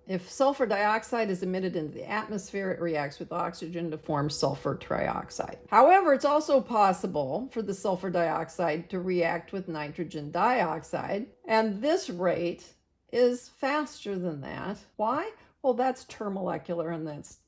If sulfur dioxide is emitted into the atmosphere, it reacts with oxygen to form sulfur trioxide. However, it's also possible for the sulfur dioxide to react with nitrogen dioxide, and this rate is faster than that. Why? Well, that's termolecular and that's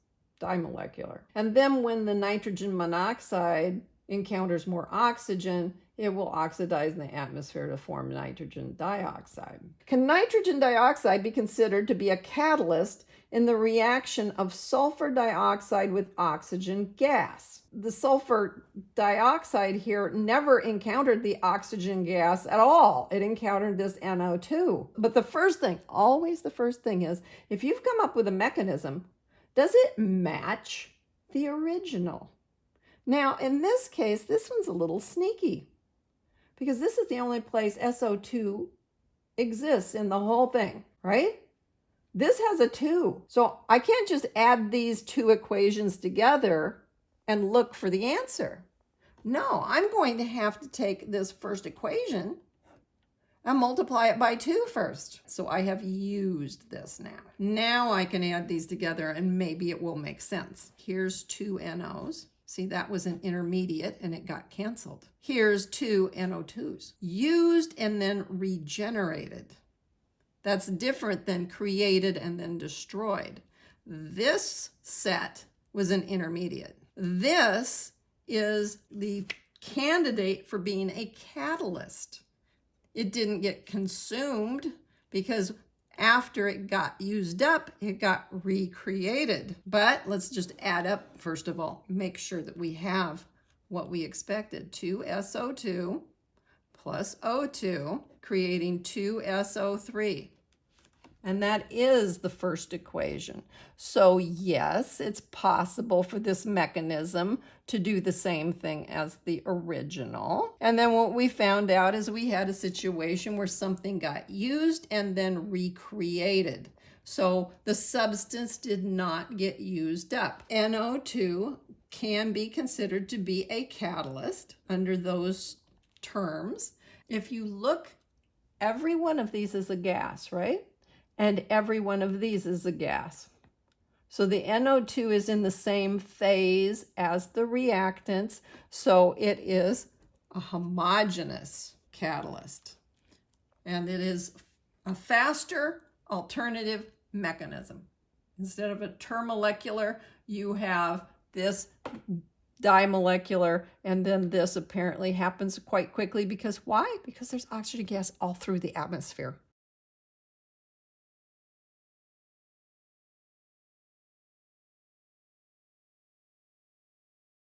dimolecular. And then when the nitrogen monoxide encounters more oxygen, it will oxidize in the atmosphere to form nitrogen dioxide. Can nitrogen dioxide be considered to be a catalyst in the reaction of sulfur dioxide with oxygen gas? The sulfur dioxide here never encountered the oxygen gas at all. It encountered this NO2. But the first thing, always the first thing is, if you've come up with a mechanism, does it match the original? Now, in this case, this one's a little sneaky because this is the only place SO2 exists in the whole thing, right? This has a 2. So I can't just add these two equations together and look for the answer. No, I'm going to have to take this first equation and multiply it by 2 first. So I have used this now. Now I can add these together and maybe it will make sense. Here's 2 NOs. See, that was an intermediate and it got canceled. Here's 2 NO2s. Used and then regenerated. That's different than created and then destroyed. This set was an intermediate. This is the candidate for being a catalyst. It didn't get consumed because after it got used up, it got recreated. But let's just add up, first of all, make sure that we have what we expected. 2SO2 plus O2, creating 2SO3. And that is the first equation. So yes, it's possible for this mechanism to do the same thing as the original. And then what we found out is we had a situation where something got used and then recreated. So the substance did not get used up. NO2 can be considered to be a catalyst under those terms. If you look, every one of these is a gas, right? And every one of these is a gas. So the NO2 is in the same phase as the reactants, so it is a homogeneous catalyst. And it is a faster alternative mechanism. Instead of a termolecular, you have this dimolecular, and then this apparently happens quite quickly because why? Because there's oxygen gas all through the atmosphere.